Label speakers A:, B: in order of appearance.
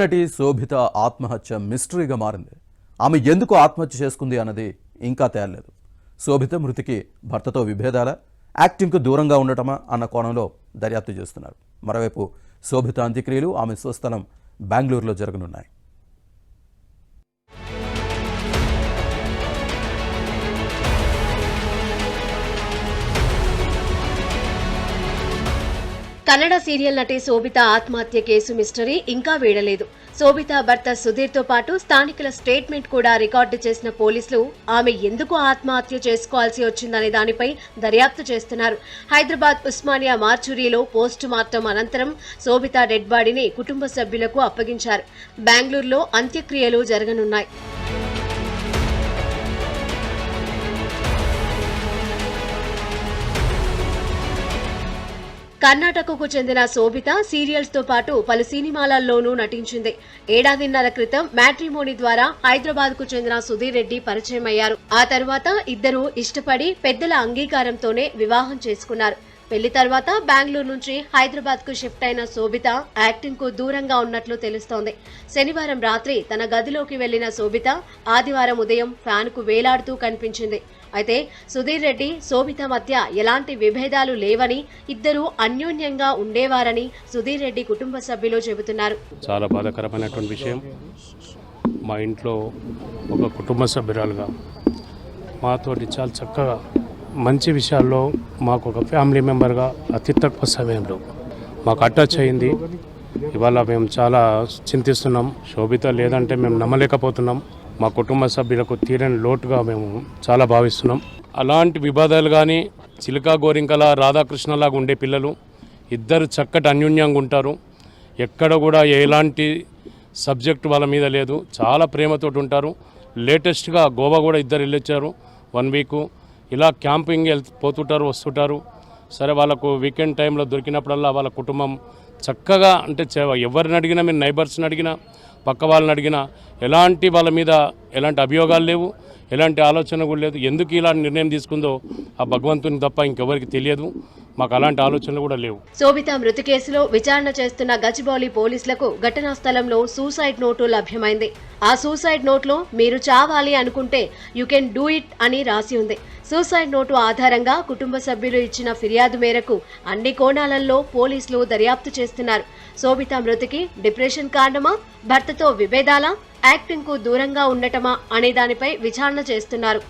A: నటి శోభిత ఆత్మహత్య మిస్టరీగా మారింది. ఆమె ఎందుకు ఆత్మహత్య చేసుకుంది అన్నది ఇంకా తేలలేదు. శోభిత మృతికి భర్తతో విభేదాల, యాక్టింగ్కు దూరంగా ఉండటమా అన్న కోణంలో దర్యాప్తు చేస్తున్నారు. మరోవైపు శోభిత అంత్యక్రియలు ఆమె స్వస్థలం బెంగళూరులో జరగనున్నాయి.
B: కన్నడ సీరియల్ నటి శోభిత ఆత్మహత్య కేసు మిస్టరీ ఇంకా వీడలేదు. శోభిత భర్త సుధీర్తో పాటు స్థానికుల స్టేట్మెంట్ కూడా రికార్డు చేసిన పోలీసులు ఆమె ఎందుకు ఆత్మహత్య చేసుకోవాల్సి వచ్చిందనే దానిపై దర్యాప్తు చేస్తున్నారు. హైదరాబాద్ ఉస్మానియా మార్చురీలో పోస్ట్ మార్టం అనంతరం శోభిత డెడ్ బాడీని కుటుంబ సభ్యులకు అప్పగించారు. బెంగళూరులో అంత్యక్రియలు జరగనున్నాయి. కర్ణాటకకు చెందిన శోభిత సీరియల్స్ తో పాటు పలు సినిమాలలోనూ నటించింది. ఏడాదిన్నర క్రితం మ్యాట్రిమోనీ ద్వారా హైదరాబాద్ కు చెందిన సుధీర్ రెడ్డి పరిచయం అయ్యారు. ఆ తర్వాత ఇద్దరూ ఇష్టపడి పెద్దల అంగీకారంతోనే వివాహం చేసుకున్నారు. పెళ్లి తర్వాత బెంగళూరు నుంచి హైదరాబాద్ కు షిఫ్ట్ అయిన శోభిత యాక్టింగ్ కు దూరంగా ఉన్నట్లు తెలుస్తోంది. శనివారం రాత్రి తన గదిలోకి వెళ్లిన శోభిత ఆదివారం ఉదయం ఫ్యాన్ కు వేలాడుతూ కనిపించింది. అయితే సుధీర్ రెడ్డి శోభిత మధ్య ఎలాంటి విభేదాలు లేవని, ఇద్దరూ అన్యోన్యంగా ఉండేవారని సుధీర్ రెడ్డి కుటుంబ సభ్యులు చెబుతున్నారు.
C: చాలా బాధాకరమైనటువంటి విషయం. మా ఇంట్లో ఒక కుటుంబ సభ్యురాలుగా మాతోటి చాలా చక్కగా మంచి విషయాల్లో మాకు ఒక ఫ్యామిలీ మెంబర్గా అతి తక్కువ సమయంలో మాకు అటాచ్ అయింది. ఇవాళ మేము చాలా చింతిస్తున్నాం. శోభిత లేదంటే మేము నమ్మలేకపోతున్నాం. మా కుటుంబ సభ్యులకు తీరని లోటుగా మేము చాలా భావిస్తున్నాం. అలాంటి వివాదాలు కానీ చిలుక గోరింకల రాధాకృష్ణలాగా ఉండే పిల్లలు ఇద్దరు చక్కటి అన్యోన్యంగా ఉంటారు. ఎక్కడ కూడా ఎలాంటి సబ్జెక్ట్ వాళ్ళ మీద లేదు. చాలా ప్రేమతో ఉంటారు. లేటెస్ట్గా గోవా కూడా ఇద్దరు వెళ్ళొచ్చారు 1 వీక్. ఇలా క్యాంపింగ్ పోతుంటారు, వస్తుంటారు. సరే, వాళ్ళకు వీకెండ్ టైంలో దొరికినప్పుడల్లా వాళ్ళ కుటుంబం చక్కగా అంటే ఎవరిని అడిగినా, మీరు నైబర్స్ని అడిగినా, పక్క వాళ్ళని అడిగినా ఎలాంటి వాళ్ళ మీద ఎలాంటి అభియోగాలు లేవు, ఎలాంటి ఆలోచన కూడా లేదు. ఎందుకు ఇలాంటి నిర్ణయం తీసుకుందో ఆ భగవంతుని తప్ప ఇంకెవరికి తెలియదు. మాకు అలాంటి ఆలోచనలు కూడా లేవు.
B: శోభిత మృతి కేసులో విచారణ చేస్తున్న గచ్చిబౌలి పోలీసులకు ఘటనా స్థలంలో సూసైడ్ నోటు లభ్యమైంది. ఆ సూసైడ్ నోట్లో మీరు చావాలి అనుకుంటే యు కెన్ డూ ఇట్ అని రాసి ఉంది. సూసైడ్ నోటు ఆధారంగా కుటుంబ సభ్యులు ఇచ్చిన ఫిర్యాదు మేరకు అన్ని కోణాలలో పోలీసులు దర్యాప్తు చేస్తున్నారు. శోభిత మృతికి డిప్రెషన్ కారణమా, భర్తతో విభేదాలా, యాక్టింగ్ కు దూరంగా ఉండటమా అనే దానిపై విచారణ చేస్తున్నారు.